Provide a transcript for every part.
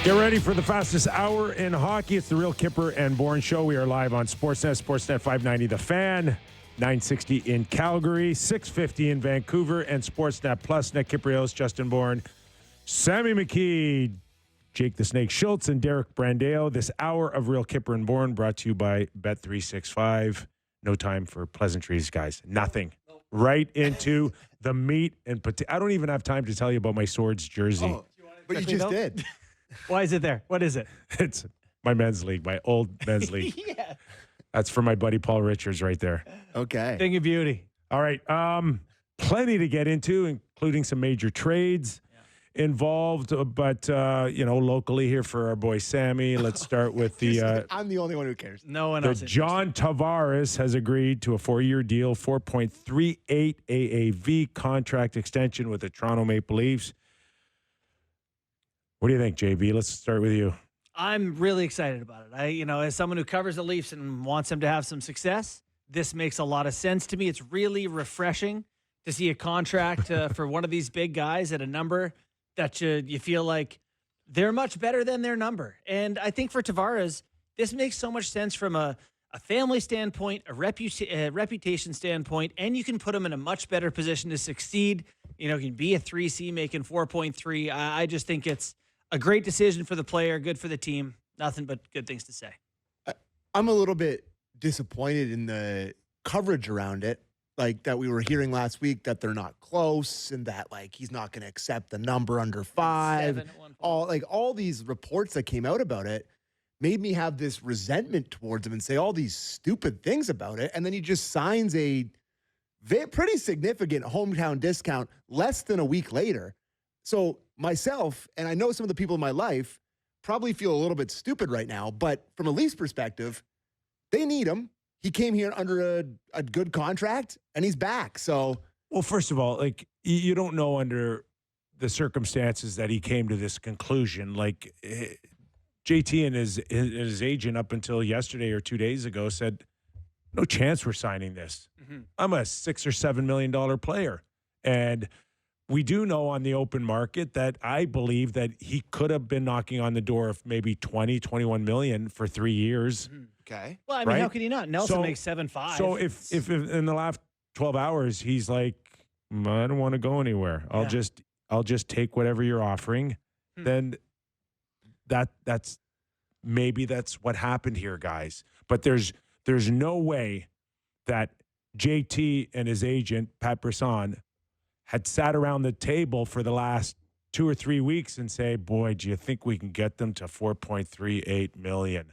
Get ready for the fastest hour in hockey. It's the Real Kyper and Bourne Show. We are live on Sportsnet, Sportsnet 590 The Fan, 960 in Calgary, 650 in Vancouver, and Sportsnet Plus. Nick Kypreos, Justin Bourne, Sammy McKee, Jake the Snake Schultz, and Derek Brandeo. This hour of Real Kyper and Bourne brought to you by Bet365. No time for pleasantries, guys. Nothing. Right into the meat and potato. I don't even have time to tell you about my Swords jersey. Oh, but you just did. Why is it there? What is it? It's my men's league, my old men's league. Yeah. That's for my buddy Paul Richards right there. Okay. Thing of beauty. All right. Plenty to get into, including some major trades involved. But, locally here for our boy Sammy, let's start with the... I'm the only one who cares. No one else. John Tavares has agreed to a 4-year deal, 4.38 AAV contract extension with the Toronto Maple Leafs. What do you think, JB? Let's start with you. I'm really excited about it. As someone who covers the Leafs and wants them to have some success, this makes a lot of sense to me. It's really refreshing to see a contract for one of these big guys at a number that you feel like they're much better than their number. And I think for Tavares, this makes so much sense from a family standpoint, a reputation standpoint, and you can put him in a much better position to succeed. He can be a 3C making 4.3. I just think it's a great decision for the player, good for the team. Nothing but good things to say. I'm a little bit disappointed in the coverage around it, like that we were hearing last week that they're not close and that he's not going to accept the number under 5. All these reports that came out about it made me have this resentment towards him and say all these stupid things about it. And then he just signs a pretty significant hometown discount less than a week later. So myself, and I know some of the people in my life, probably feel a little bit stupid right now, but from a Leafs perspective, they need him. He came here under a good contract, and he's back. So, well, first of all, you don't know under the circumstances that he came to this conclusion. JT and his agent up until yesterday or 2 days ago said, no chance we're signing this. Mm-hmm. I'm a $6 or $7 million player. And we do know on the open market that I believe that he could have been knocking on the door of maybe 20, 21 million for 3 years. Mm-hmm. Okay. Well, I mean, right? How could he not? Nelson makes 7.5. So if in the last 12 hours he's like, I don't want to go anywhere. I'll just take whatever you're offering. Then that's what happened here, guys. But there's no way that JT and his agent Pat Brisson had sat around the table for the last 2 or 3 weeks and say, boy, do you think we can get them to 4.38 million?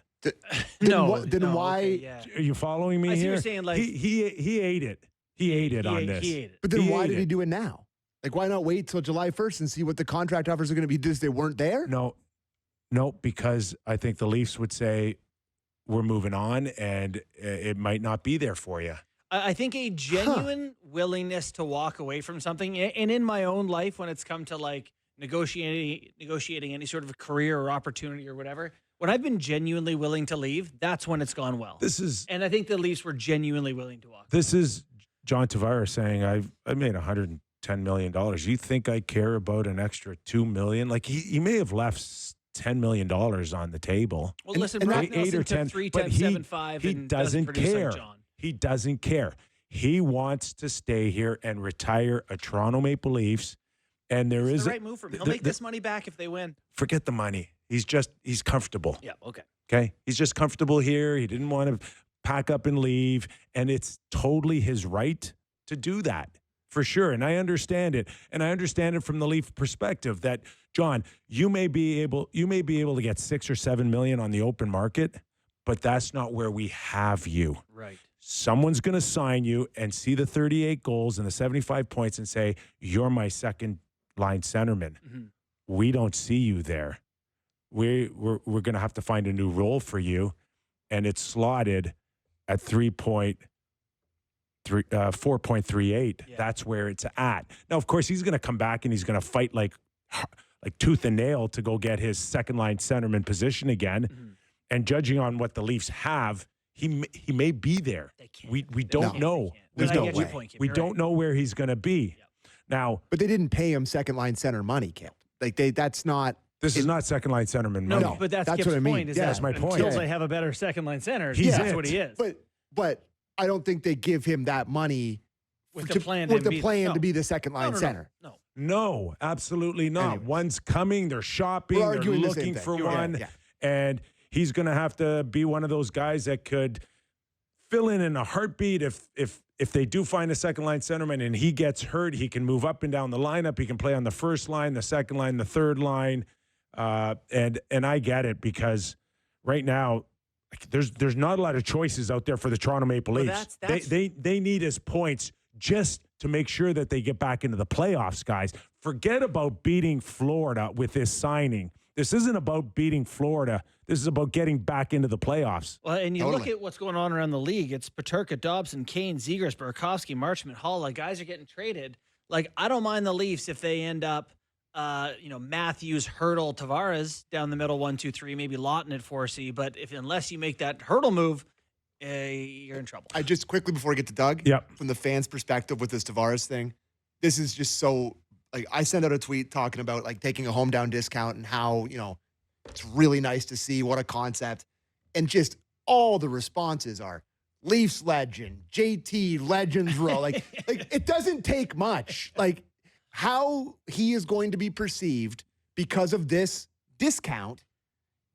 No. Why? Okay, yeah. Are you following me I see here? You're saying he ate it. He ate it on this. He ate it. But then why did he do it now? Why not wait till July 1st and see what the contract offers are going to be? Because they weren't there? No, because I think the Leafs would say, we're moving on, and it might not be there for you. I think a genuine willingness to walk away from something, and in my own life, when it's come to negotiating any sort of career or opportunity or whatever, when I've been genuinely willing to leave, that's when it's gone well. And I think the Leafs were genuinely willing to walk. This is John Tavares saying, I made $110 million. You think I care about an extra $2 million? He may have left $10 million on the table. Well, listen, Brock Nelson took 3 times 7.5 he and doesn't care. Like John. He doesn't care. He wants to stay here and retire a Toronto Maple Leafs. And it's the right move for him. He'll make this money back if they win. Forget the money. He's comfortable. Yeah, okay. Okay? He's just comfortable here. He didn't want to pack up and leave. And it's totally his right to do that, for sure. And I understand it. And I understand it from the Leaf perspective that, John, you may be able to get 6 or 7 million on the open market, but that's not where we have you. Right. Someone's going to sign you and see the 38 goals and the 75 points and say, you're my second line centerman. Mm-hmm. We don't see you there. We're going to have to find a new role for you. And it's slotted at 4.38. Yeah. That's where it's at. Now, of course, he's going to come back and he's going to fight like tooth and nail to go get his second line centerman position again. Mm-hmm. And judging on what the Leafs have, he may be there. We don't know. There's no way. We don't know where he's going to be. Yep. Now, but they didn't pay him second line center money, Kip. That's not This is not second line centerman No, money. but that's That's Kip's what I mean. point. Is Yeah, that that's my point. until Yeah. they have a better second line center, He's that's it. what he is. But I don't think they give him that money With to, the plan, with to the be- plan no. to be the second line No. center. No, absolutely not. Anyways. One's coming. They're shopping. We're They're arguing the same looking thing. for You're right. one. Yeah. And he's going to have to be one of those guys that could fill in a heartbeat. If they do find a second line centerman and he gets hurt, he can move up and down the lineup. He can play on the first line, the second line, the third line. And I get it, because right now there's not a lot of choices out there for the Toronto Maple Well, Leafs. that's- They need his points just to make sure that they get back into the playoffs, guys. Forget about beating Florida with this signing. This isn't about beating Florida. This is about getting back into the playoffs. Well, and you look Totally. at what's going on around the league. It's Peterka, Dobson, Kane, Zegras, Burakovsky, Marchment, Hall. Like, guys are getting traded. Like, I don't mind the Leafs if they end up, Matthews, Hurdle, Tavares down the middle, 1, 2, 3, maybe Lawton at 4C. But unless you make that Hurdle move, you're in trouble. I just quickly before I get to Doug, Yep. from the fans' perspective with this Tavares thing, this is just so like I sent out a tweet talking about like taking a home down discount and how, it's really nice to see, what a concept. And just all the responses are Leafs legend, JT legends row. Like it doesn't take much. Like how he is going to be perceived because of this discount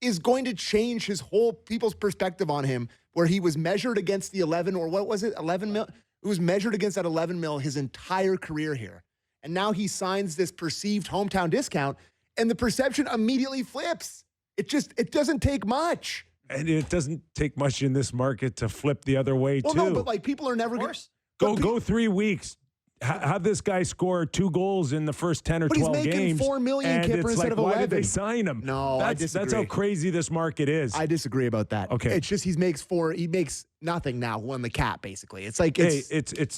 is going to change his whole people's perspective on him, where he was measured against the 11, or what was it, 11 mil? It was measured against that 11 mil his entire career here. And now he signs this perceived hometown discount, and the perception immediately flips. It doesn't take much. And it doesn't take much in this market to flip the other way, Well, too. no, but like people are never going to Go 3 weeks. Have this guy score 2 goals in the first 10 or But he's 12 making games. $4 million, and Kyper, it's instead like, of why did they 11? sign him? No, I That's how disagree. crazy this market is. I disagree about that. Okay. It's just he makes nothing now on the cap, basically. It's like it's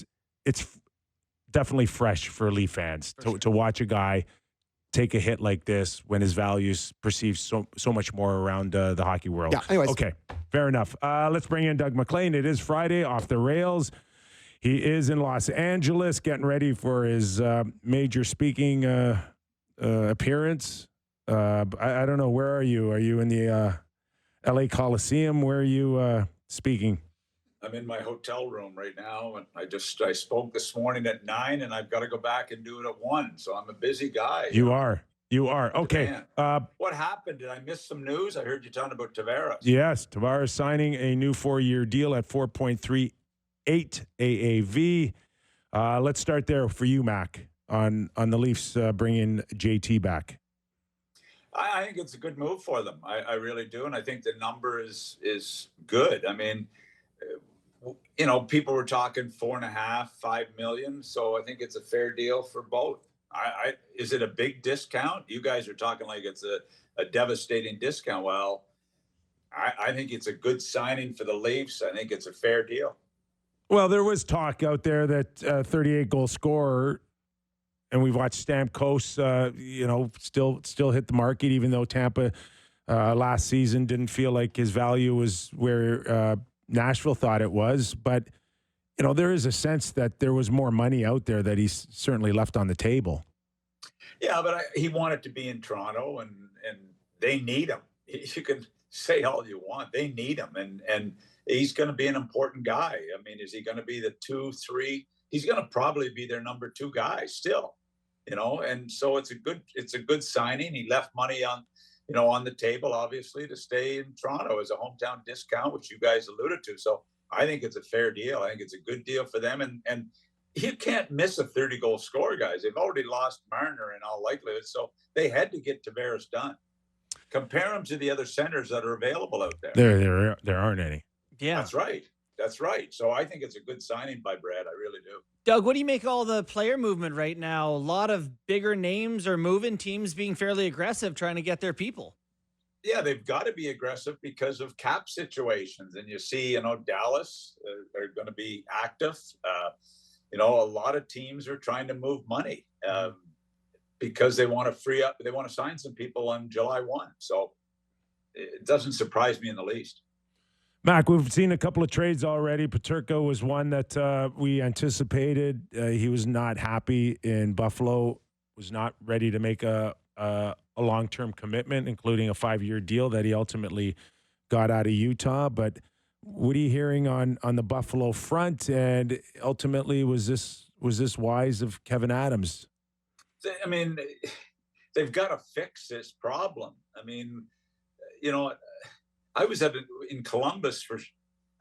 definitely fresh for Leaf fans to watch a guy take a hit like this when his value's perceived so much more around the hockey world. Yeah, anyways. Okay, fair enough. Let's bring in Doug MacLean. It is Friday, off the rails. He is in Los Angeles getting ready for his major speaking appearance. I don't know. Where are you? Are you in the LA Coliseum? Where are you speaking? I'm in my hotel room right now, and I spoke this morning at 9, and I've got to go back and do it at 1. So I'm a busy guy. You are. Okay. What happened? Did I miss some news? I heard you talking about Tavares. Yes, Tavares signing a new 4-year deal at 4.38 AAV. Let's start there for you, Mac, on the Leafs bringing JT back. I think it's a good move for them. I really do, and I think the number is good. I mean, people were talking 4.5, 5 million, so I think it's a fair deal for both. Is it a big discount? You guys are talking like it's a devastating discount. Well, I think it's a good signing for the Leafs. I think it's a fair deal. Well, there was talk out there that 38-goal scorer, and we've watched Stamkos, still hit the market, even though Tampa last season didn't feel like his value was where Nashville thought it was. But, there is a sense that there was more money out there that he's certainly left on the table. Yeah, but he wanted to be in Toronto, and they need him. You can say all you want. They need him, and he's going to be an important guy. I mean, is he going to be the 2, 3? He's going to probably be their number 2 guy still, and so it's a good signing. He left money on the table, obviously, to stay in Toronto as a hometown discount, which you guys alluded to. So I think it's a fair deal. I think it's a good deal for them. And you can't miss a 30-goal scorer, guys. They've already lost Marner in all likelihood. So they had to get Tavares done. Compare him to the other centers that are available out there. There aren't any. Yeah. That's right. So I think it's a good signing by Brad. I really do. Doug, what do you make of all the player movement right now? A lot of bigger names are moving, teams being fairly aggressive, trying to get their people. Yeah, they've got to be aggressive because of cap situations. And you see, Dallas, they're going to be active. A lot of teams are trying to move money because they want to free up. They want to sign some people on July 1. So it doesn't surprise me in the least. Mac, we've seen a couple of trades already. Peterka was one that we anticipated. He was not happy in Buffalo, was not ready to make a a long-term commitment, including a 5-year deal that he ultimately got out of Utah. But what are you hearing on the Buffalo front? And ultimately, was this wise of Kevin Adams? I mean, they've got to fix this problem. I mean, I was in Columbus for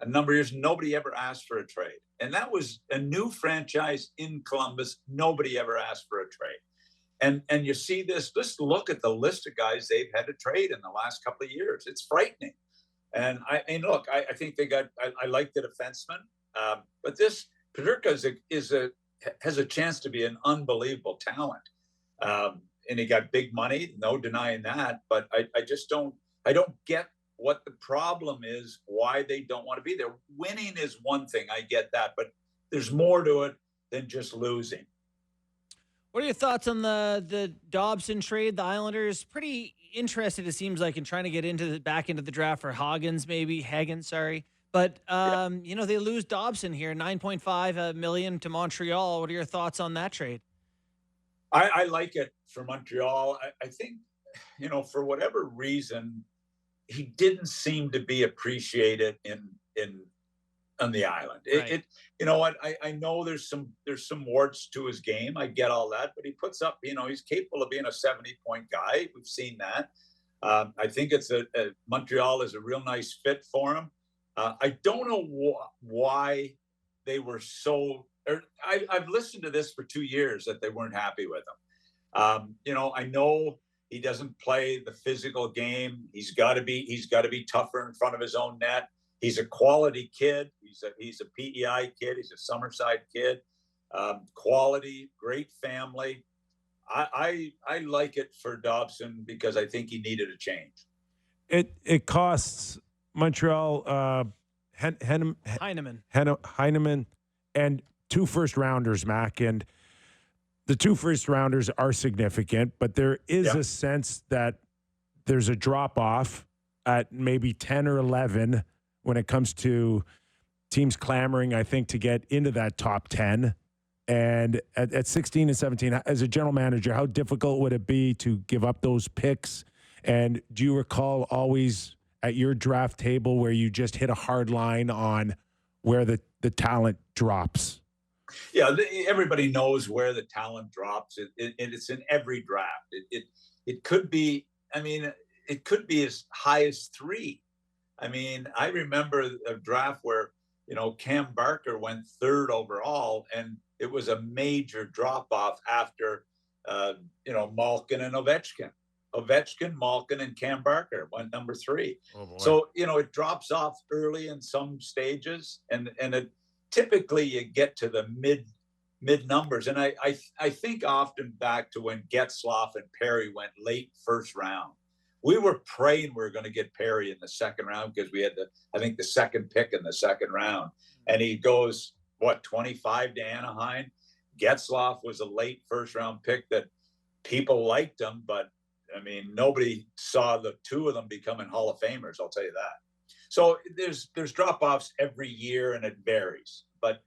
a number of years. Nobody ever asked for a trade. And that was a new franchise in Columbus. Nobody ever asked for a trade. And you see this, just look at the list of guys they've had to trade in the last couple of years. It's frightening. And I think I like the defenseman. But this Paterka has a chance to be an unbelievable talent. And he got big money, no denying that. But I don't get what the problem is, why they don't want to be there. Winning is one thing, I get that, but there's more to it than just losing. What are your thoughts on the Dobson trade? The Islanders pretty interested, it seems like, in trying to get back into the draft for Hagen, sorry. But they lose Dobson here, $9.5 million to Montreal. What are your thoughts on that trade? I like it for Montreal. I think, for whatever reason, he didn't seem to be appreciated on the island. Right. You know what? I know there's some warts to his game. I get all that, but he puts up, he's capable of being a 70-point guy. We've seen that. I think Montreal is a real nice fit for him. I don't know why they were so. I've listened to this for 2 years that they weren't happy with him. I know he doesn't play the physical game. He's got to be tougher in front of his own net. He's a quality kid. He's a PEI kid. He's a Summerside kid. Quality, great family. I like it for Dobson because I think he needed a change. It costs Montreal Heineman and 2 first-rounders, Mac, and the 2 first-rounders are significant, but there is a sense that there's a drop-off at maybe 10 or 11 when it comes to teams clamoring, I think, to get into that top 10. And at 16 and 17, as a general manager, how difficult would it be to give up those picks? And do you recall always at your draft table where you just hit a hard line on where the talent drops? Yeah, everybody knows where the talent drops. It's in every draft. It could be. I mean, it could be as high as 3. I mean, I remember a draft where Cam Barker went 3rd overall, and it was a major drop off after Malkin and Ovechkin. Malkin, and Cam Barker went number 3. Oh boy. So it drops off early in some stages, and it. Typically, you get to the mid numbers, and I think often back to when Getzlaf and Perry went late first round. We were praying we were going to get Perry in the second round because we had the second pick in the second round, and he goes 25 to Anaheim. Getzlaf was a late first round pick that people liked him, but I mean nobody saw the 2 of them becoming Hall of Famers. I'll tell you that. So there's drop-offs every year, and it varies. But,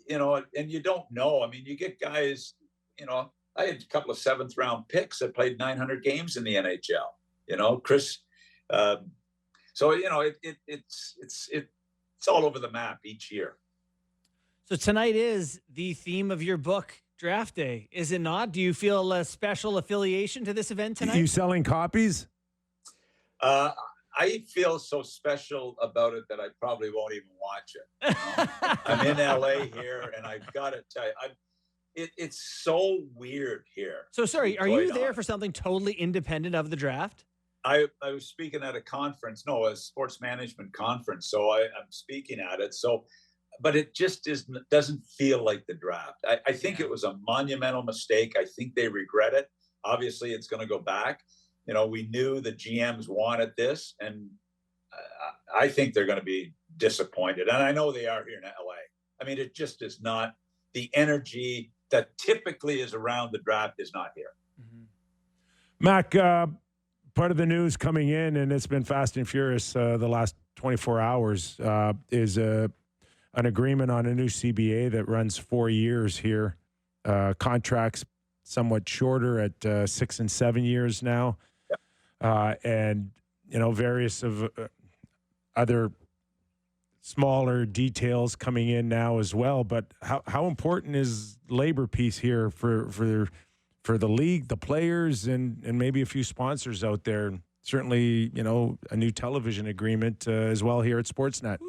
and you don't know. I mean, you get guys, I had a couple of 7th-round picks that played 900 games in the NHL, Chris. So, it's all over the map each year. So tonight is the theme of your book, Draft Day, is it not? Do you feel a special affiliation to this event tonight? Are you selling copies? I feel so special about it that I probably won't even watch it. I'm in LA here, and I've got to tell you, it's so weird here. So sorry, are you there for something totally independent of the draft? I was speaking at a sports management conference, so I'm speaking at it. So, but it just doesn't feel like the draft. I think it was a monumental mistake. I think they regret it. Obviously, it's going to go back. We knew the GMs wanted this, and I think they're going to be disappointed. And I know they are here in LA. I mean, it just is not the energy that typically is around the draft is not here. Mm-hmm. Mac, part of the news coming in, and it's been fast and furious the last 24 hours, is an agreement on a new CBA that runs 4 years here. Contracts somewhat shorter at 6 and 7 years now. And, various of other smaller details coming in now as well. But how important is labor piece here for the league, the players, and maybe a few sponsors out there? Certainly, a new television agreement as well here at Sportsnet.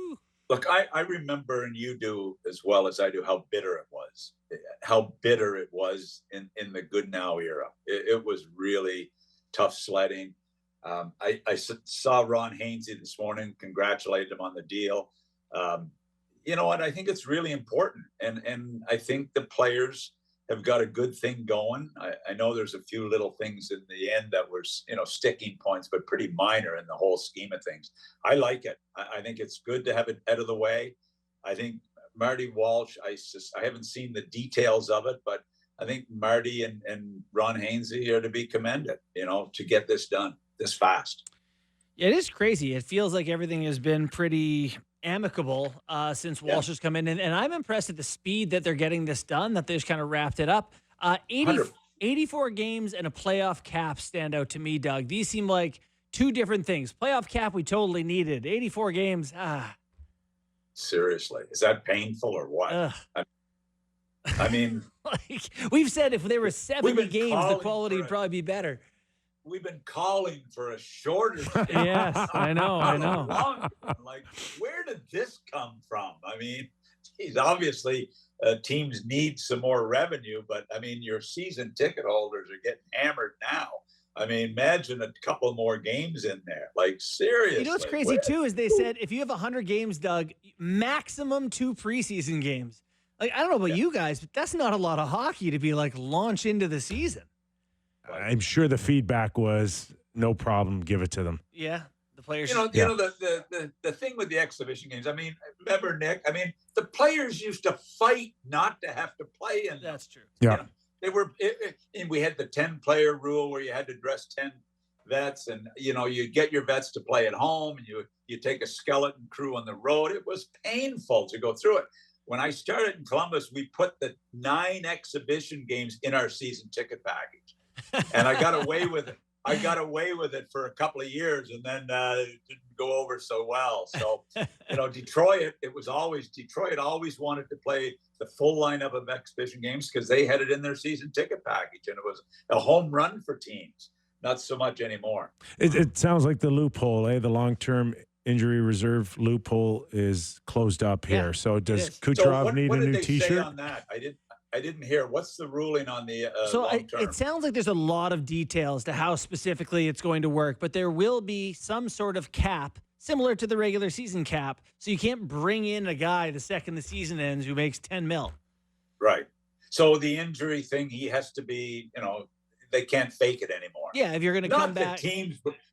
Look, I remember, and you do as well as I do, how bitter it was. How bitter it was in the Good Now era. It was really tough sledding. I saw Ron Hainsey this morning, congratulated him on the deal. And I think it's really important. And I think the players have got a good thing going. I know there's a few little things in the end that were, sticking points, but pretty minor in the whole scheme of things. I like it. I think it's good to have it out of the way. I think Marty Walsh, I haven't seen the details of it, but I think Marty and Ron Hainsey are to be commended, to get this done this fast. Yeah, it is crazy. It feels like everything has been pretty amicable since Walsh has come in. And I'm impressed at the speed that they're getting this done, that they just kind of wrapped it up. 84 games and a playoff cap stand out to me, Doug. These seem like two different things. Playoff cap we totally needed. 84 games, Seriously, is that painful or what? I mean, like we've said, if there were 70 games, the quality would probably be better. We've been calling for a shorter. Yes, I know. Like, where did this come from? I mean, geez, obviously teams need some more revenue, but I mean, your season ticket holders are getting hammered now. I mean, imagine a couple more games in there. Like, seriously. What's crazy too is they said if you have 100 games, Doug, maximum 2 preseason games. Like, I don't know about you guys, but that's not a lot of hockey to be like launch into the season. I'm sure the feedback was no problem. Give it to them. Yeah, the players. The thing with the exhibition games. I mean, remember, Nick? I mean, the players used to fight not to have to play in. That's true. Yeah, they were. And we had the 10-player rule where you had to dress 10 vets, and you get your vets to play at home, and you take a skeleton crew on the road. It was painful to go through it. When I started in Columbus, we put the 9 exhibition games in our season ticket package. And I got away with it. I got away with it for a couple of years, and then it didn't go over so well. So, Detroit always wanted to play the full lineup of exhibition games because they had it in their season ticket package, and it was a home run for teams. Not so much anymore. It sounds like the loophole, the long-term injury reserve loophole is closed up here. Yeah, so does Kucherov need a new T-shirt? T-shirt? Say on that? I didn't hear. What's the ruling on the long-term? It sounds like there's a lot of details to how specifically it's going to work, but there will be some sort of cap similar to the regular season cap. So you can't bring in a guy the second the season ends who makes $10 million. Right. So the injury thing, he has to be, they can't fake it anymore. Yeah, if you're going to come back.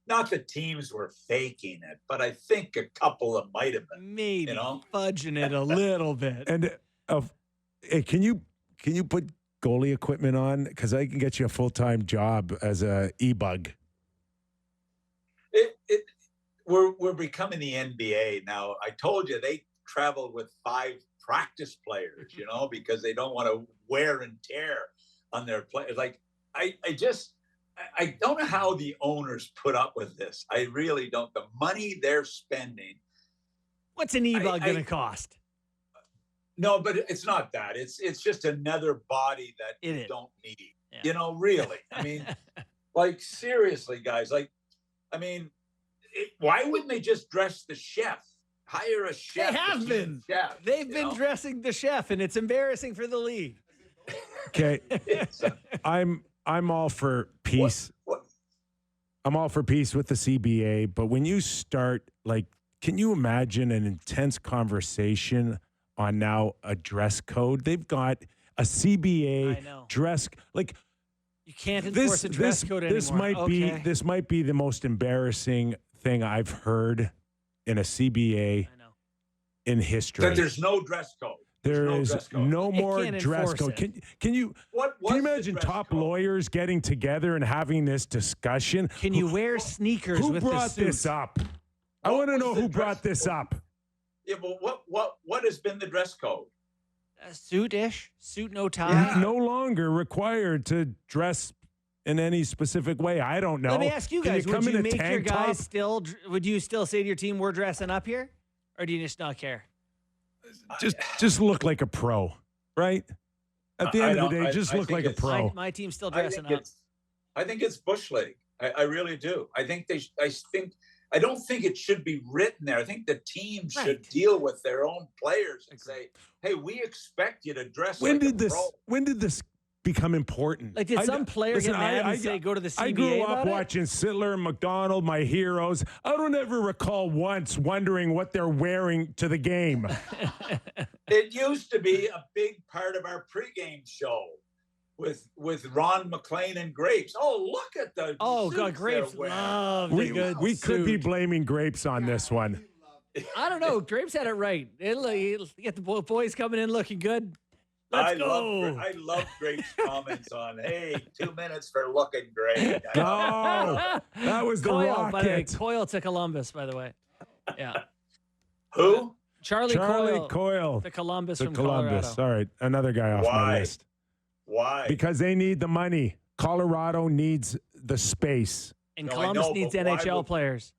Not the teams were faking it, but I think a couple of might have been. Maybe fudging it a little bit. And hey, can you put goalie equipment on? Because I can get you a full-time job as a e-bug. We're becoming the NBA now. I told you they travel with 5 practice players, because they don't want to wear and tear on their players. Like, I don't know how the owners put up with this. I really don't. The money they're spending. What's an e-bug going to cost? No, but it's not that. It's just another body that you don't need. Yeah. Really. I mean, like, seriously, guys. Like, I mean, why wouldn't they just dress the chef? Hire a chef. They have been. Chef, They've been dressing the chef, and it's embarrassing for the league. Okay, I'm all for peace. What? I'm all for peace with the CBA, but when you start, like, can you imagine an intense conversation on now a dress code? They've got a CBA dress, like, you can't enforce a dress code anymore. This might be the most embarrassing thing I've heard in a CBA in history. That there's no dress code. There is no more dress code. Can you imagine top lawyers getting together and having this discussion? Can you wear sneakers with the suit? Who brought this up? I want to know who brought this up. Yeah, but what has been the dress code? Suit-ish, suit no tie. No longer required to dress in any specific way. I don't know. Let me ask you guys: Can would come you in a make your tank top? guys still? Would you still say to your team, "We're dressing up here," or do you just not care? Just look like a pro, right? At the end of the day, just look like a pro. My team's still dressing up. I think it's bush league. I really do. I don't think it should be written there. I think the team should deal with their own players and say, "Hey, we expect you to dress like a pro." When did this become important? Like, did some player get mad and say, "Go to the CBA"? I grew up about watching Sittler and McDonald, my heroes. I don't ever recall once wondering what they're wearing to the game. It used to be a big part of our pregame show with Ron MacLean and Grapes. Oh, look at the God, Grapes love the good We could be suit. blaming Grapes on this one. I don't know. Grapes had it right. You get the boys coming in looking good. Let's go. I love Grapes' comments on, "Hey, 2 minutes for looking great." Oh, that was the Coyle, by the way. Rocket. Coyle to Columbus, by the way. Yeah. Who? Charlie Coyle. The Columbus To from Columbus. Colorado. All right, another guy off my Why? list. Why? Because they need the money. Colorado needs the space. And No, I Columbus know, needs but why NHL would- players.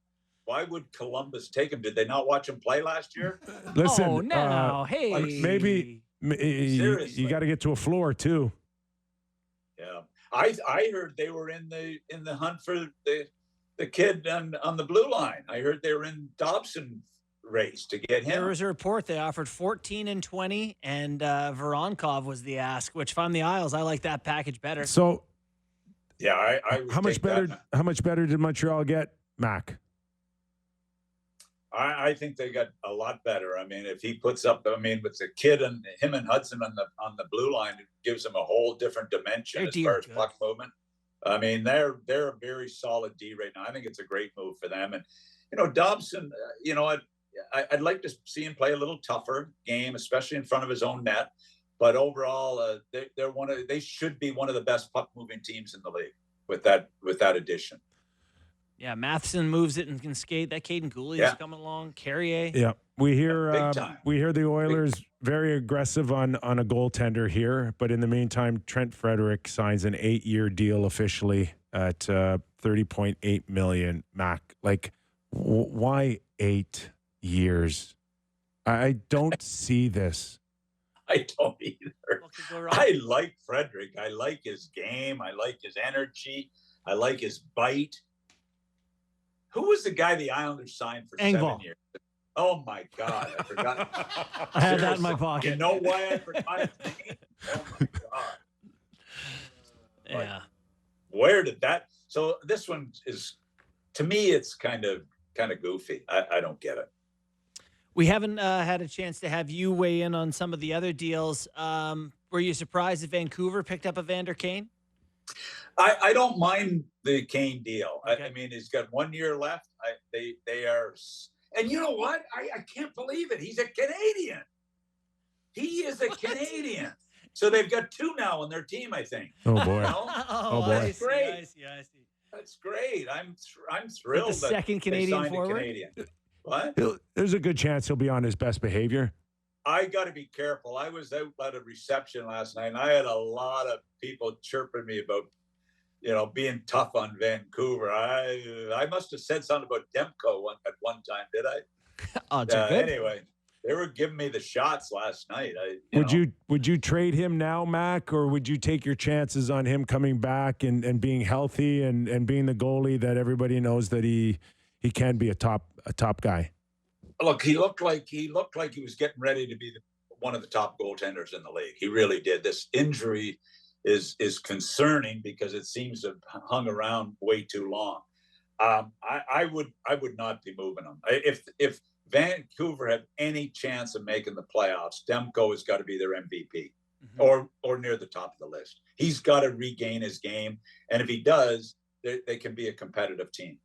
Why would Columbus take him? Did they not watch him play last year? Listen, Oh, no. Hey. maybe you Seriously. got to get to a floor too. Yeah, I heard they were in the hunt for the kid on the blue line. I heard they were in Dobson race to get him. There was a report they offered 14 and 20, and Voronkov was the ask. Which, if I'm the Isles, I like that package better. So, Yeah, I would how much take better? that. How much better did Montreal get, Mac? I think they got a lot better. I mean, if he puts up, with the kid and him and Hudson on the blue line, it gives them a whole different dimension Their as D far are as good. puck movement. I mean, they're a very solid D right now. I think it's a great move for them. And Dobson, I'd like to see him play a little tougher game, especially in front of his own net. But overall, they should be one of the best puck moving teams in the league with that addition. Yeah, Matheson moves it and can skate. That Caden Gooley is coming along. Carrier. Yeah, we Big hear time. the Oilers very aggressive on a goaltender here, but in the meantime, Trent Frederic signs an 8-year deal officially at $30.8 million. Mac, like, why 8 years? I don't see this. I don't either. What could go wrong? I like Frederick. I like his game. I like his energy. I like his bite. Who was the guy the Islanders signed for Engvall. 7 years? Oh my God, I forgot. I had that in my Seriously. pocket. You know why I forgot his name? Oh my God. Yeah. Where did that? So this one is, to me, it's kind of goofy. I don't get it. We haven't had a chance to have you weigh in on some of the other deals. Were you surprised that Vancouver picked up Evander Kane? I don't mind the Kane deal. Okay. I mean, he's got 1 year left. They are, and you know what? I can't believe it. He's a Canadian. He is a Canadian. So they've got 2 now on their team, I think. Oh boy. You know? Oh, boy. I see, Great. I see. That's great. I'm thrilled. The that second they Canadian signed a forward? Canadian. What? There's a good chance he'll be on his best behavior. I got to be careful. I was out at a reception last night, and I had a lot of people chirping me about, being tough on Vancouver. I must have said something about Demko at one time, did I? Odds are good. Anyway, they were giving me the shots last night. Would you trade him now, Mac, or would you take your chances on him coming back and being healthy and being the goalie that everybody knows that he can be a top guy? Look, he looked like he was getting ready to be one of the top goaltenders in the league. He really did. This injury is concerning because it seems to have hung around way too long. I would not be moving him. If Vancouver had any chance of making the playoffs, Demko has got to be their MVP or near the top of the list. He's got to regain his game, and if he does, they can be a competitive team.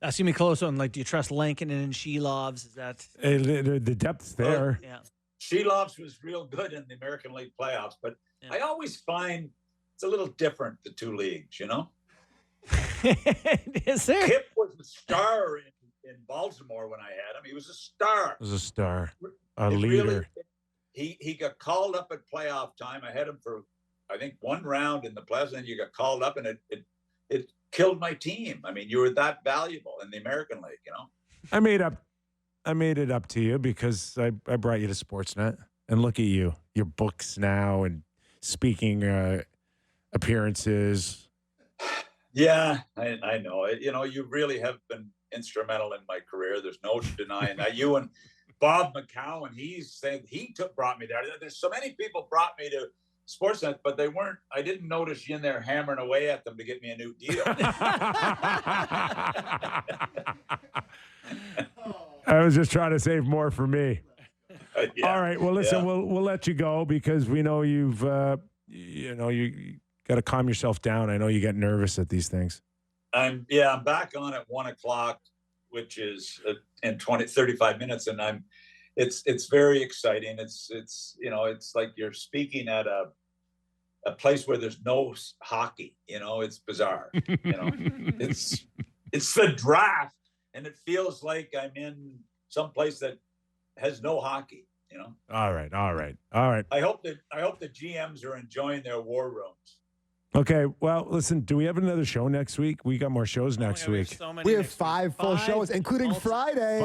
That's gonna be close one. Like, do you trust Lankinen and Shelovs? Is that The depth's there. yeah? Shelovs was real good in the American League playoffs, but I always find it's a little different, the 2 leagues, Is there? Kip was a star in Baltimore when I had him. He was a star. As a star, a It leader. really- he got called up at playoff time. I had him for, I think, one round in the playoffs, and you got called up, and it killed my team. I mean, you were that valuable in the American League, you know. I made it up to you because I brought you to Sportsnet, and look at you, your books now and speaking appearances. Yeah, I know. You know, you really have been instrumental in my career. There's no denying that. You and Bob McCowan, he's saying brought me there. There's so many people brought me to Sportsnet, but they weren't. I didn't notice you in there hammering away at them to get me a new deal. I was just trying to save more for me. Yeah. All right. Well, listen, we'll let you go because we know you've you got to calm yourself down. I know you get nervous at these things. I'm back on at 1:00, which is in 35 minutes, and it's very exciting. It's you know, it's like you're speaking at a place where there's no hockey. You know, it's bizarre. You know, it's the draft, and it feels like I'm in some place that has no hockey. You know. All right. I hope the GMs are enjoying their war rooms. Okay. Well, listen. Do we have another show next week? We got more shows next week. We have 5 full shows, including Friday.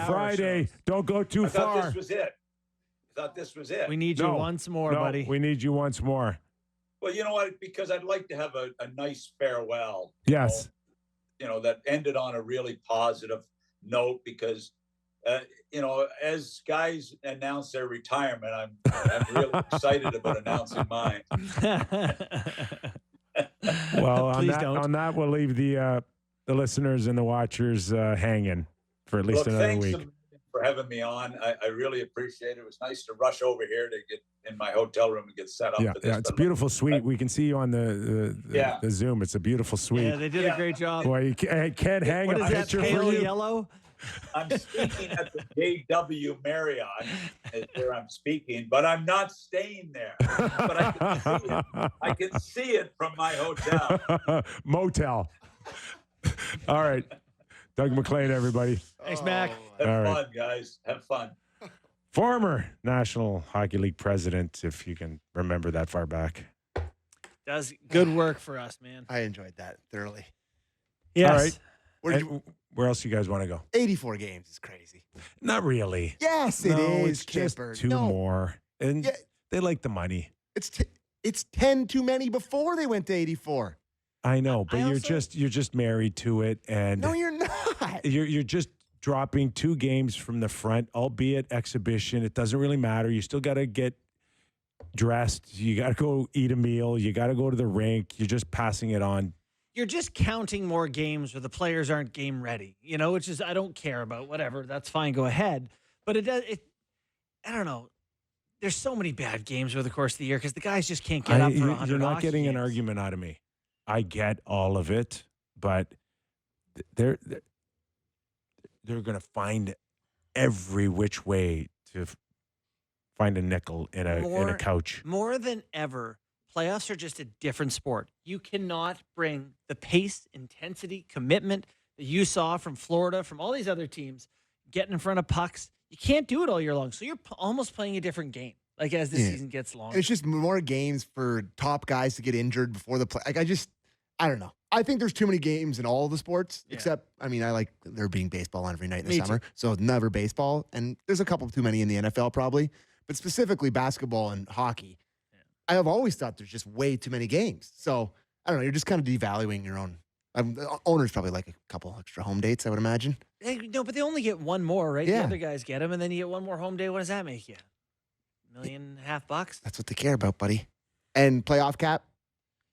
Friday. Shows. Don't go too far. I thought this was it. We need you once more, buddy. We need you once more. Well, you know what? Because I'd like to have a nice farewell. Yes. You know, that ended on a really positive note because, you know, as guys announce their retirement, I'm really excited about announcing mine. Well, on that, we'll leave the listeners and the watchers hanging for at least another week. Thanks for having me on. I really appreciate it. It was nice to rush over here to get in my hotel room and get set up for this. Yeah, it's a beautiful suite. We can see you on the Zoom. It's a beautiful suite. Yeah, they did a great job. Boy, you can't hang a picture for you. Yellow? I'm speaking at the JW Marriott is where I'm speaking, but I'm not staying there. But I can see it from my hotel. Motel. All right. Doug MacLean, everybody. Thanks, Mac. Have fun, guys. Have fun. Former National Hockey League president, if you can remember that far back. Does good work for us, man. I enjoyed that thoroughly. Yes. All right. Where else you guys want to go? 84 games is crazy. Not really. Yes, it is. It's just Kyper. two more. And they like the money. It's 10 too many before they went to 84. I know, but you're just married to it, and no, you're not. You're just dropping 2 games from the front, albeit exhibition. It doesn't really matter. You still got to get dressed. You got to go eat a meal. You got to go to the rink. You're just passing it on. You're just counting more games where the players aren't game ready, you know, which is, I don't care about, whatever. That's fine. Go ahead. But I don't know. There's so many bad games over the course of the year because the guys just can't get up for 100 You're not getting games. an argument out of me. I get all of it, but they're going to find every which way to find a nickel in a couch. More than ever, playoffs are just a different sport. You cannot bring the pace, intensity, commitment that you saw from Florida, from all these other teams, getting in front of pucks. You can't do it all year long. So you're almost playing a different game, like as the season gets longer. It's just more games for top guys to get injured before the play. Like I don't know. I think there's too many games in all of the sports, except, I mean, I like there being baseball on every night in the summer. Too. So never baseball. And there's a couple too many in the NFL probably, but specifically basketball and hockey. Yeah. I have always thought there's just way too many games. So I don't know. You're just kind of devaluing your own. The owners probably like a couple extra home dates, I would imagine. No, but they only get one more, right? Yeah. The other guys get them, and then you get one more home day. What does that make you? $1.5 million? That's what they care about, buddy. And playoff cap,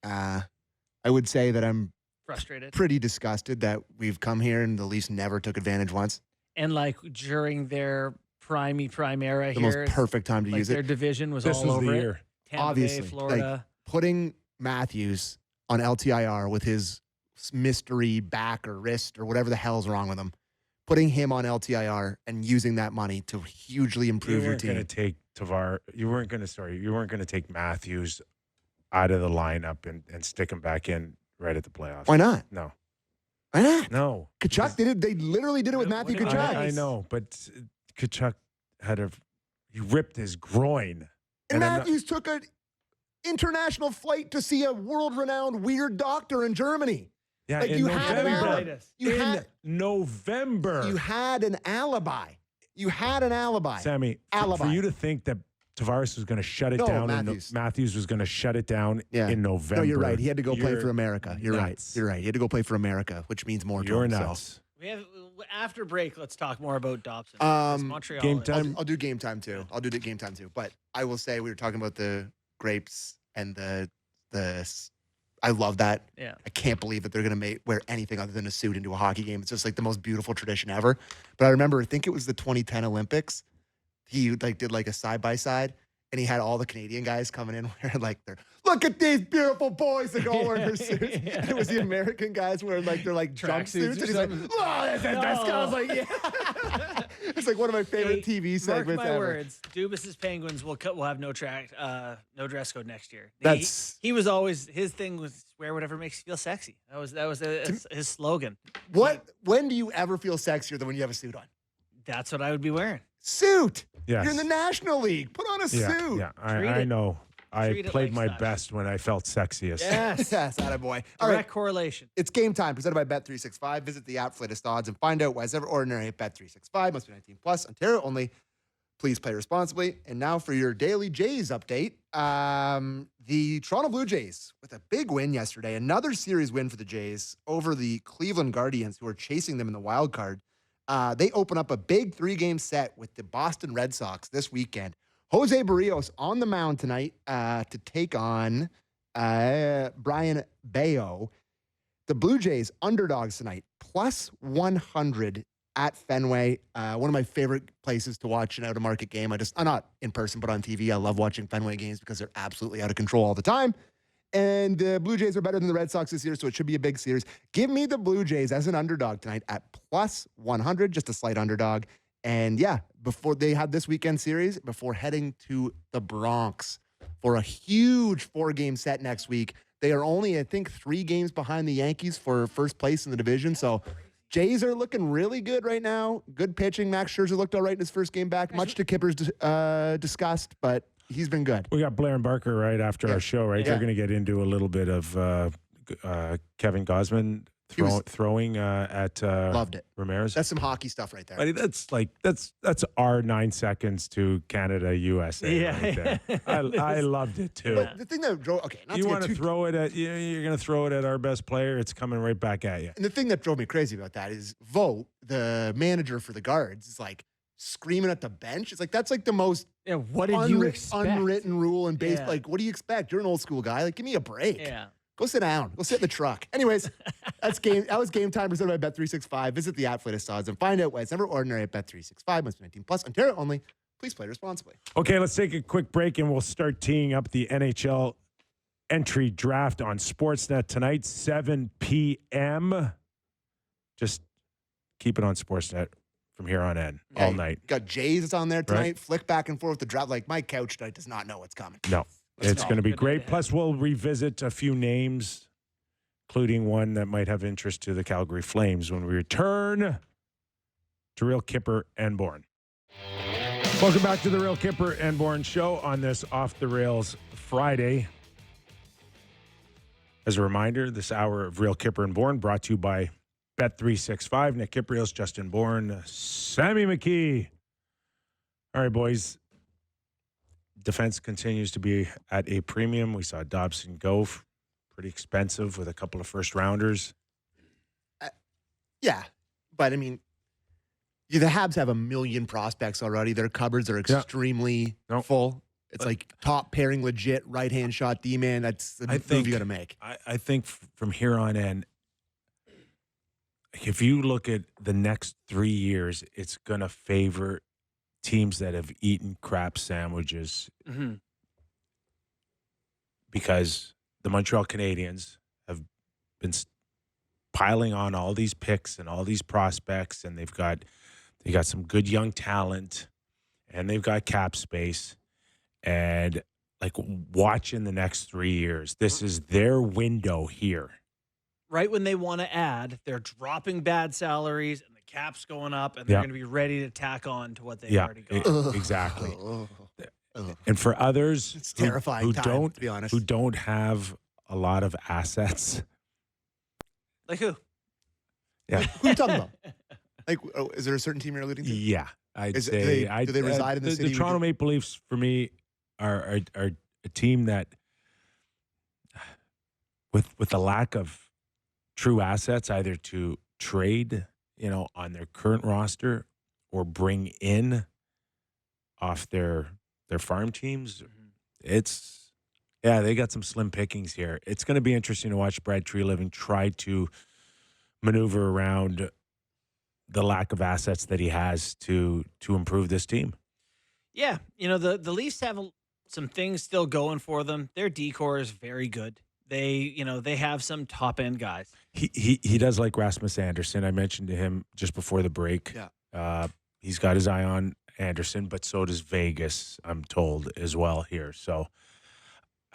I would say that I'm frustrated, pretty disgusted that we've come here and the Leafs never took advantage once. And like during their prime era the here, most perfect time to like use it. Their division was this all over the it. year. Tampa Obviously, Bay, Florida. like putting Matthews on LTIR with his mystery back or wrist or whatever the hell's wrong with him, putting him on LTIR and using that money to hugely improve your team. You weren't going to take Tavares. You weren't going to take Matthews out of the lineup and stick him back in right at the playoffs. Why not? No. Why not? No. Kachuk did it. They literally did it with Matthew Kachuk. I know, but Kachuk He ripped his groin. And Matthews took an international flight to see a world-renowned weird doctor in Germany. Yeah, like in you November. had an alibi. November. You had an alibi. Sammy, alibi. for you to think that Tavares was going to shut it down. Matthews was going to shut it down in November. No, you're right. He had to go play for America. You're nuts. right. You're right. He had to go play for America, which means more to him. You're nuts. We have after break. Let's talk more about Dobson. Montreal. Game time. I'll do game time too. But I will say we were talking about the grapes and the. I love that. Yeah. I can't believe that they're going to wear anything other than a suit into a hockey game. It's just like the most beautiful tradition ever. But I remember, I think it was the 2010 Olympics. He did a side-by-side, and he had all the Canadian guys coming in wearing look at these beautiful boys that all wearing their suits. And it was the American guys wearing their jumpsuits. And he's like, oh, that's that best guy. I was like, yeah. It's like one of my favorite TV segments mark my ever. words. Dubas's Penguins will have no dress code next year. He was always, his thing was wear whatever makes you feel sexy. That was his slogan. When do you ever feel sexier than when you have a suit on? That's what I would be wearing. Suit. Yes. You're in the National League. Put on a suit. Yeah, I know. I played my best when I felt sexiest. Yes. Yes, attaboy. All Direct right. correlation. It's game time, presented by Bet365. Visit the app for latest odds and find out why it's ever ordinary at Bet365. Must be 19 plus. Ontario only. Please play responsibly. And now for your daily Jays update. The Toronto Blue Jays with a big win yesterday. Another series win for the Jays over the Cleveland Guardians, who are chasing them in the wild card. They open up a big 3-game set with the Boston Red Sox this weekend. Jose Barrios on the mound tonight to take on Brian Bayo. The Blue Jays underdogs tonight, plus 100 at Fenway. One of my favorite places to watch an out-of-market game. I'm not in person, but on TV. I love watching Fenway games because they're absolutely out of control all the time. And the Blue Jays are better than the Red Sox this year, so it should be a big series. Give me the Blue Jays as an underdog tonight at plus 100, just a slight underdog. And yeah, before they had this weekend series, before heading to the Bronx for a huge 4-game set next week. They are only, I think, 3 games behind the Yankees for first place in the division. So Jays are looking really good right now. Good pitching. Max Scherzer looked all right in his first game back, much to Kipper's disgust, but he's been good. We got Blair and Barker right after our show, right? Yeah. They're going to get into a little bit of Kevin Gausman throwing at loved it. Ramirez. That's some hockey stuff right there. I mean, that's our 9 seconds to Canada USA. Right there. I loved it too. But the thing that drove you want to throw it at you're going to throw it at our best player. It's coming right back at you. And the thing that drove me crazy about that is Vogt, the manager for the Guards, is screaming at the bench. It's that's the most what did you expect? Unwritten rule in baseball. Yeah. What do you expect? You're an old school guy. Give me a break. Yeah. Go sit down. Go sit in the truck. Anyways, that was game time presented by Bet365. Visit the app for latest odds and find out why it's never ordinary at Bet365. Must be 19 plus. Ontario only. Please play responsibly. Okay, let's take a quick break and we'll start teeing up the NHL entry draft on Sportsnet tonight, 7 p.m. Just keep it on Sportsnet from here on in all night. Got Jays that's on there tonight. Right. Flick back and forth the draft. My couch tonight does not know what's coming. No. It's going to be Good great. night. Plus, we'll revisit a few names, including one that might have interest to the Calgary Flames when we return to Real Kyper and Bourne. Welcome back to the Real Kyper and Bourne show on this Off the Rails Friday. As a reminder, this hour of Real Kyper and Bourne brought to you by Bet365, Nick Kypreos, Justin Bourne, Sammy McKee. All right, boys. Defense continues to be at a premium. We saw Dobson go pretty expensive with a couple of first rounders. Yeah, but I mean, the Habs have a million prospects already. Their cupboards are extremely full. It's top pairing, legit right-hand shot D-man. That's the move you got to make. I think from here on in, if you look at the next 3 years, it's going to favor teams that have eaten crap sandwiches because the Montreal Canadiens have been piling on all these picks and all these prospects, and they got some good young talent, and they've got cap space, and watching the next 3 years, this is their window here. Right when they want to add, they're dropping bad salaries, and the cap's going up, and they're going to be ready to tack on to what they've already got. Exactly. And for others it's terrifying who to be honest. who don't have a lot of assets. Like who? Yeah. Who are you talking about? Like, is there a certain team you're alluding to? Yeah. I'd Do say they reside in the city? The Toronto Maple Leafs, for me, are a team that, with the lack of true assets, either to trade, on their current roster or bring in off their farm teams, they got some slim pickings here. It's going to be interesting to watch Brad Treliving try to maneuver around the lack of assets that he has to improve this team. Yeah, the Leafs have some things still going for them. Their decor is very good. They have some top end guys. He does like Rasmus Anderson. I mentioned to him just before the break. Yeah. He's got his eye on Anderson, but so does Vegas, I'm told, as well here. So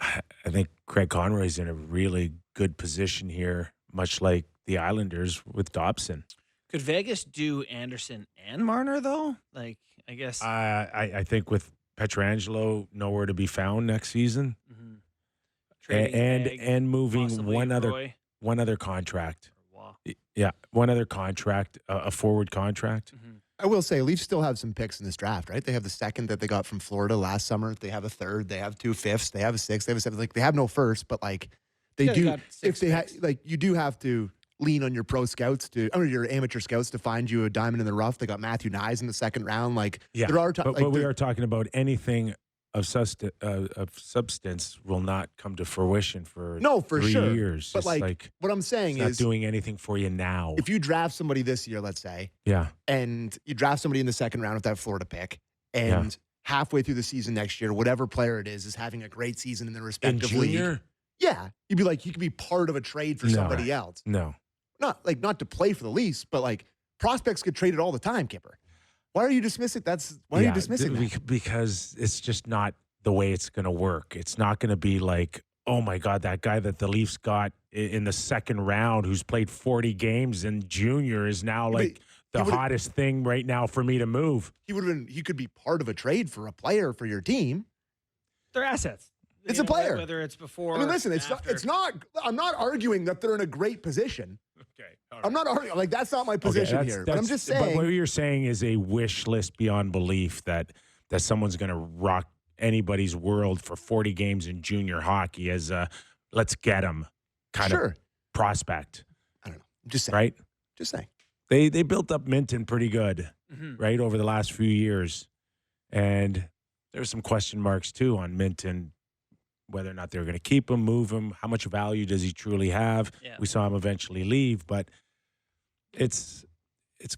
I think Craig Conroy's in a really good position here, much like the Islanders with Dobson. Could Vegas do Anderson and Marner, though? Like, I guess. I think with Pietrangelo nowhere to be found next season, and moving one other contract. Yeah, one other contract, a forward contract. Mm-hmm. I will say, Leafs still have some picks in this draft, right? They have the second that they got from Florida last summer. They have a third. They have 2 fifths. They have a sixth. They have a seventh. Like, they have no first, but like they do. If they you do have to lean on your pro scouts your amateur scouts to find you a diamond in the rough. They got Matthew Nyes in the second round. Like, there are but we are talking about anything of substance will not come to fruition for 3 years. But like what I'm saying is not doing anything for you now. If you draft somebody this year, let's say, and you draft somebody in the second round with that Florida pick, and halfway through the season next year, whatever player it is having a great season in their respective league. Yeah, you'd be like, you could be part of a trade for somebody else. No, not to play for the Leafs, but like prospects get traded all the time, Kyper. Why are you dismissing? Why are you dismissing that? Because it's just not the way it's going to work. It's not going to be like, oh my God, that guy that the Leafs got in the second round who's played 40 games and junior is now like the hottest thing right now for me to move. He could be part of a trade for a player for your team. They're assets. It's a player. Whether it's before. I mean, listen, it's not. I'm not arguing that they're in a great position. Okay. All right. I'm not arguing. Like, that's not my position here. But I'm just saying. But what you're saying is a wish list beyond belief that someone's going to rock anybody's world for 40 games in junior hockey as a let's get him kind of prospect. I don't know. I'm just saying. Right? Just saying. They built up Minton pretty good, right, over the last few years. And there's some question marks, too, on Minton, whether or not they're going to keep him, move him, how much value does he truly have? Yeah. We saw him eventually leave, but it's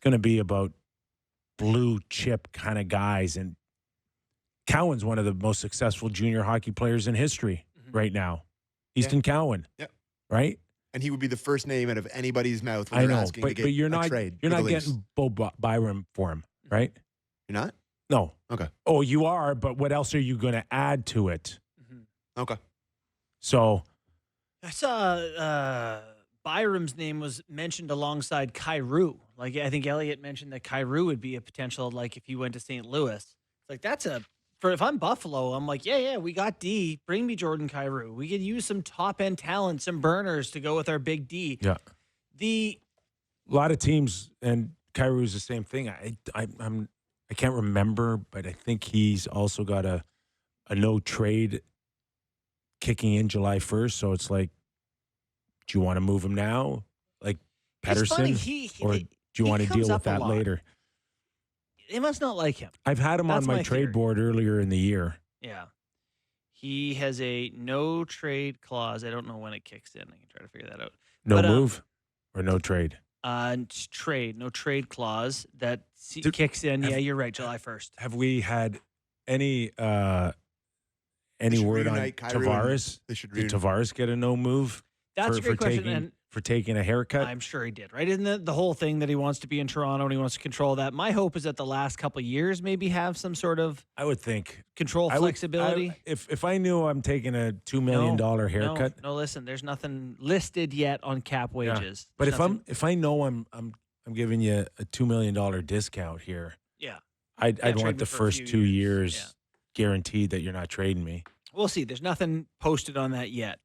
going to be about blue chip kind of guys. And Cowan's one of the most successful junior hockey players in history right now. Easton Cowan. Yeah. Right? And he would be the first name out of anybody's mouth when I they're know, asking but, to get but you're a not, trade. You're not getting Bo Byram for him, right? You're not? No. Okay. Oh, you are, but what else are you going to add to it? Okay. So I saw Byram's name was mentioned alongside Kyrou. Like, I think Elliott mentioned that Kyrou would be a potential, like, if he went to St. Louis. It's like, if I'm Buffalo, I'm like, yeah, we got D. Bring me Jordan Kyrou. We could use some top-end talent, some burners to go with our big D. Yeah. A lot of teams, and Kyrou's the same thing. I can't remember, but I think he's also got a no trade kicking in July 1st. So it's like, do you want to move him now? Like Pedersen? Or do you want to deal with that later? They must not like him. I've had him on my trade board earlier in the year. Yeah. He has a no trade clause. I don't know when it kicks in. I can try to figure that out. No move or no trade? No trade clause that kicks in. Yeah, you're right. July 1st. Have we had any word on Tavares? Did Tavares get a no move? That's a great question. For taking a haircut? I'm sure he did, right? Isn't the whole thing that he wants to be in Toronto and he wants to control that? My hope is that the last couple of years maybe have some sort of I would think flexibility. If I knew I'm taking a $2 million haircut. No, listen, there's nothing listed yet on cap wages. Yeah. But if I know I'm I'm giving you a $2 million discount here. Yeah. I'd trade want me the for a first few 2 years. years guaranteed that you're not trading me. We'll see. There's nothing posted on that yet.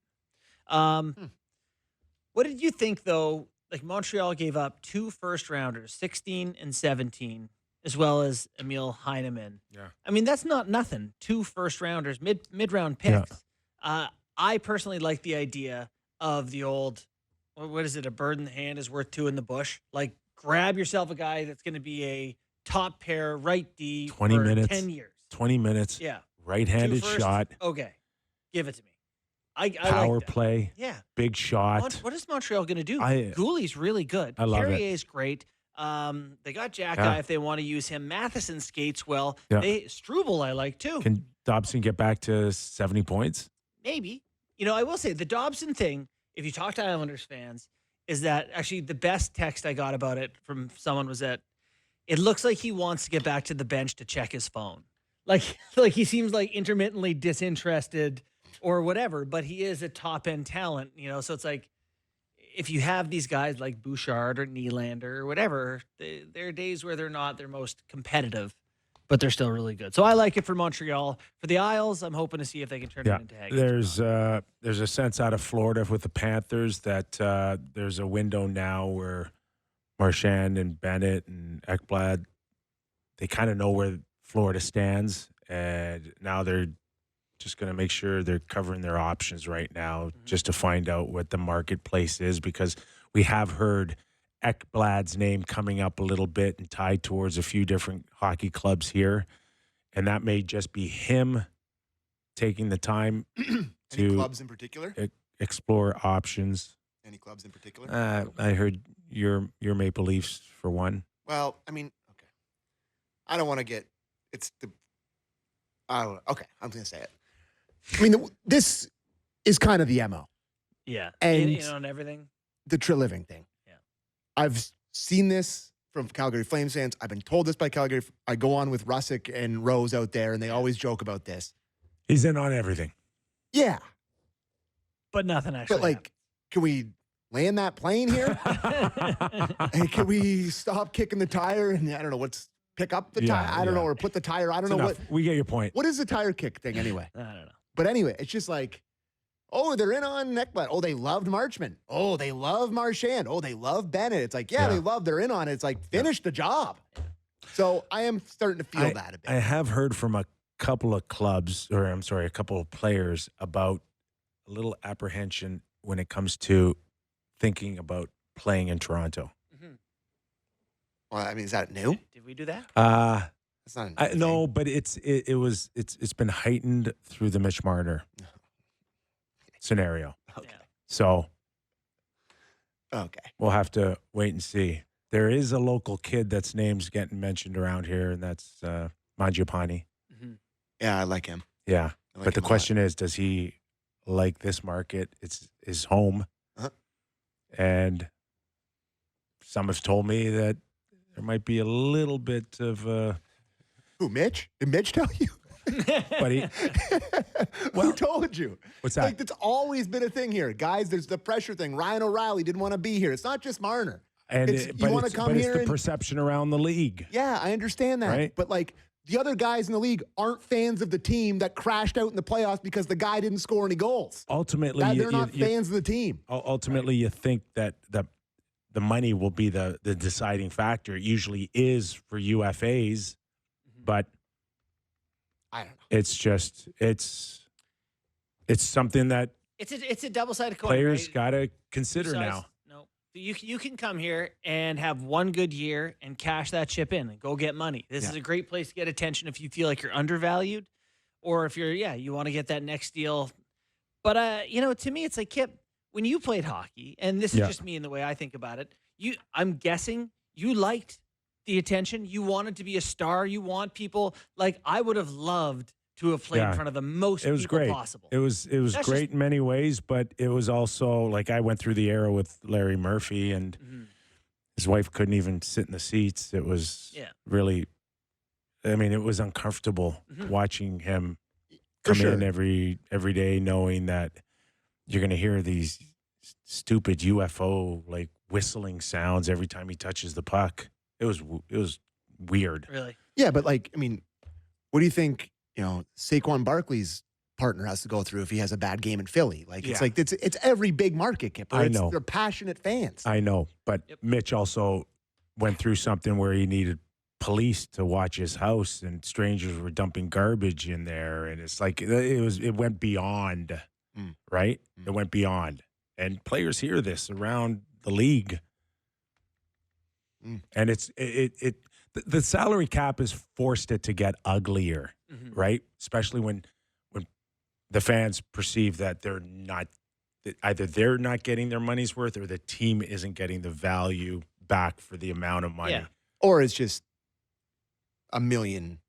What did you think, though? Like, Montreal gave up 2 first-rounders, 16 and 17, as well as Emil Heinemann. Yeah. I mean, that's not nothing. 2 first-rounders, mid-round picks. I personally like the idea of the old, what is it, a bird in the hand is worth 2 in the bush. Like, grab yourself a guy that's going to be a top pair right D 20 for minutes. 10 years. 20 minutes. Yeah. Right-handed 2 firsts? shot. Okay. Give it to me. I Power like that. play. Yeah. Big shot. What is Montreal going to do? I- Gooley's really good. I love it. Carrier's great. They got Jack Yeah. if they want to use him. Matheson skates well. Yeah. Struble I like too. Can Dobson get back to 70 points? Maybe. You know, I will say the Dobson thing, if you talk to Islanders fans, is that actually the best text I got about it from someone was that it looks like he wants to get back to the bench to check his phone. Like he seems like intermittently disinterested or whatever, but he is a top-end talent, you know, so it's like if you have these guys like Bouchard or Nylander or whatever, there are days where they're not their most competitive, but they're still really good. So I like it for Montreal. For the Isles, I'm hoping to see if they can turn it into Haggins. There's a sense out of Florida with the Panthers that there's a window now where Marchand and Bennett and Ekblad, they kind of know where Florida stands, and now they're just going to make sure they're covering their options right now just to find out what the marketplace is, because we have heard Ekblad's name coming up a little bit and tied towards a few different hockey clubs here, and that may just be him taking the time Any to clubs in particular? explore options. Any clubs in particular? I heard your Maple Leafs for one. Well, I mean, okay. I don't want to get. It's the. I don't know. Okay, I'm going to say it. I mean, this is kind of the MO. Yeah. And in on everything. the Treliving thing. Yeah. I've seen this from Calgary Flames fans. I've been told this by Calgary. I go on with Russick and Rose out there, and they always joke about this. He's in on everything. Yeah. But nothing actually. But, like, can we land that plane here? And can we stop kicking the tire and, I don't know, pick up the tire? I don't know, or put the tire. I don't know Enough. We get your point. What is the tire kick thing anyway? I don't know. But anyway, it's just like, oh, they're in on Ekblad. Oh, they loved Marchman. Oh, they love Marchand. Oh, they love Bennett. It's like, yeah. They're in on it. It's like, finish the job. So I am starting to feel that a bit. I have heard from a couple of clubs, or I'm sorry, a couple of players about a little apprehension when it comes to thinking about playing in Toronto. Well, I mean, is that new? Did we do that? That's not a new No, thing. but it's been heightened through the Mitch Marner scenario. Okay. So Okay. we'll have to wait and see. There is a local kid that's name's getting mentioned around here, and that's Mangiapane. Yeah, I like him. Yeah, I like but the him a lot. question is, does he like this market? It's his home, and some have told me that there might be a little bit of. Who, Mitch? Did Mitch tell you? But he, Who told you? what's that? Like, that's always been a thing here. Guys, there's the pressure thing. Ryan O'Reilly didn't want to be here. It's not just Marner. And you wanna come it's here the and- perception around the league. Yeah, I understand that. Right. But, like, the other guys in the league aren't fans of the team that crashed out in the playoffs because the guy didn't score any goals. Ultimately, They're not fans of the team. ultimately, you think that the money will be the deciding factor. It usually is for UFAs, but I don't know. it's just it's something that It's a double-sided coin. players right? got to consider Besides- now. No, you can come here and have one good year and cash that chip in and go get money. This is a great place to get attention if you feel like you're undervalued, or if you want to get that next deal. But to me, it's like, Kip, when you played hockey, and this is just me in the way I think about it. I'm guessing you liked the attention. You wanted to be a star. You want people like I would have loved to have played in front of the most It was people great. possible. It was That's great in many ways, but it was also like I went through the era with Larry Murphy, and his wife couldn't even sit in the seats. It was really, I mean, it was uncomfortable watching him come in every day, knowing that you're going to hear these stupid UFO like whistling sounds every time he touches the puck. It was weird. Really? Yeah, but what do you think, Saquon Barkley's partner has to go through if he has a bad game in Philly? It's every big market, Kipper. I know. They're passionate fans. I know, but Yep. Mitch also went through something where he needed police to watch his house, and strangers were dumping garbage in there, and it's like it went beyond, right? It went beyond, and players hear this around the league, and the salary cap has forced it to get uglier, right? Especially when the fans perceive that either they're not getting their money's worth, or the team isn't getting the value back for the amount of money. Yeah. Or it's just a million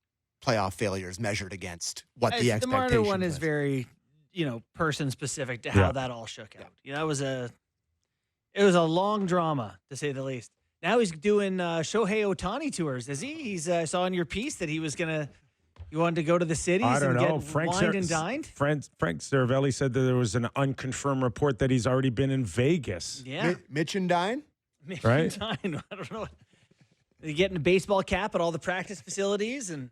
playoff failures measured against what the expectation The Marner one is was. very, person specific to how that all shook out. It was a long drama, to say the least. Now he's doing Shohei Ohtani tours, is he? He's saw in your piece that he wanted to go to the cities I don't and know. get wined and dined. Frank Saravelli said that there was an unconfirmed report that he's already been in Vegas. Yeah. Mitch and Dine? Right? I don't know. They getting a baseball cap at all the practice facilities, and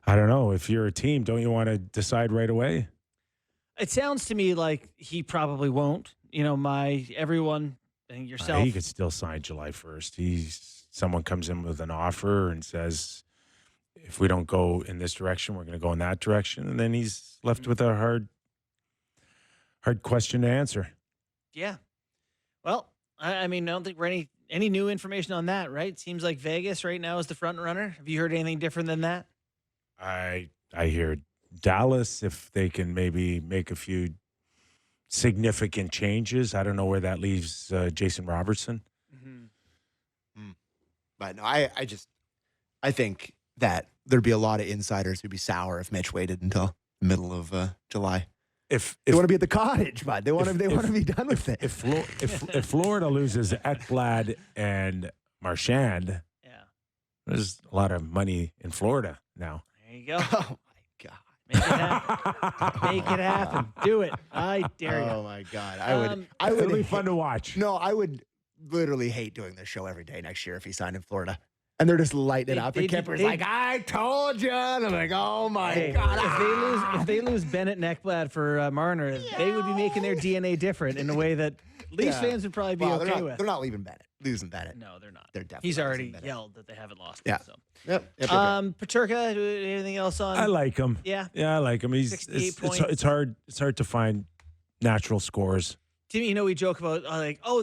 I don't know. If you're a team, don't you want to decide right away? it sounds to me like he probably won't. Everyone and yourself. He could still sign July 1st. Someone comes in with an offer and says, if we don't go in this direction, we're going to go in that direction. And then he's left with a hard question to answer. Yeah. Well, I don't think we're any new information on that, right? Seems like Vegas right now is the front runner. Have you heard anything different than that? I hear Dallas, if they can maybe make a few significant changes. I don't know where that leaves Jason Robertson. But no, I think that there'd be a lot of insiders who'd be sour if Mitch waited until the middle of July. If They want to be at the cottage, bud. They want to be done with it. If Florida loses Ekblad and Marchand, Yeah. there's a lot of money in Florida now. There you go. Oh my God. Make it happen. Make it happen. Do it. I dare you. Oh my God. It'll be fun to watch. No, I would literally hate doing this show every day next year if he signed in Florida. And they're just lighting it up. And Kemper's like, I told you. And I'm like, oh my God. If they lose Bennett and Ekblad for Marner, they would be making their DNA different in a way that Leafs fans would probably be okay with. They're not losing Bennett. No, they're not. They're definitely He's already losing Bennett. yelled that they haven't lost Yeah. him. So. Yep. Paterka, anything else on? I like him. Yeah. Yeah, I like him. 68 points. It's hard to find natural scores. To me, we joke about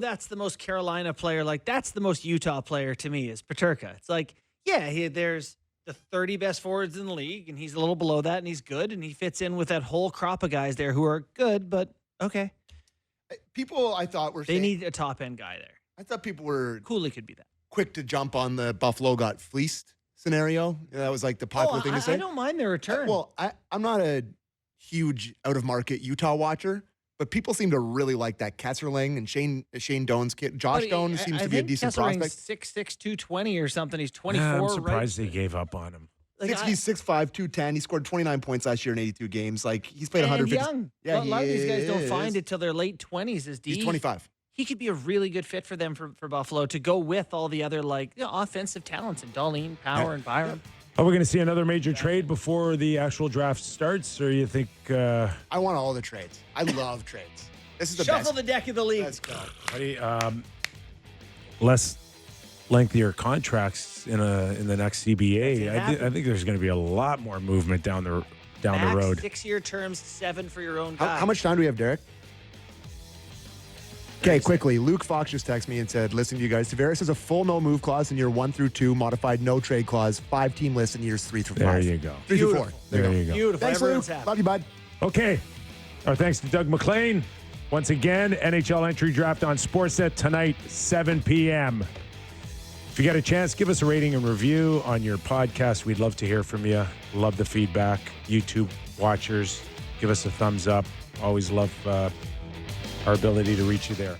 that's the most Carolina player. Like, that's the most Utah player to me is Paterka. It's like, yeah, there's the 30 best forwards in the league, and he's a little below that, and he's good, and he fits in with that whole crop of guys there who are good, but okay. People, I thought, were They saying, need a top-end guy there. I thought people were Cooley could be that. quick to jump on the Buffalo got fleeced scenario. That was like the popular thing to say. I don't mind their return. I'm not a huge out-of-market Utah watcher, but people seem to really like that Kesserling and Shane Doan's kid. Josh Doan seems to be a decent prospect. 6'6", 220 or something. He's 24. I'm surprised right? they gave up on him. He's 6'5", 210. He scored 29 points last year in 82 games. Like, he's played 150. young. Yeah, a lot of these guys don't he find is. it till their late 20s as D. He's 25. He could be a really good fit for them for Buffalo to go with all the other offensive talents and Darlene, Power, and Byron. Are we going to see another major trade before the actual draft starts, or you think? I want all the trades. I love trades. This is the Shuffle best. the deck of the league. Let's go. Less lengthier contracts in the next CBA. I think there's going to be a lot more movement down the road. 6-year terms, 7 for your own guy. How much time do we have, Derek? Okay, quickly. Luke Fox just texted me and said, listening to you guys, Tavares has a full no-move clause in year 1 through 2, modified no-trade clause, 5-team list in years 3 through 5. There you go. 3 through 4. Beautiful. There you go. Beautiful. Thanks, Everyone's Luke. happy. Love you, bud. Okay. Our thanks to Doug MacLean. Once again, NHL entry draft on Sportsnet tonight, 7 p.m. If you get a chance, give us a rating and review on your podcast. We'd love to hear from you. Love the feedback. YouTube watchers, give us a thumbs up. Always love our ability to reach you there.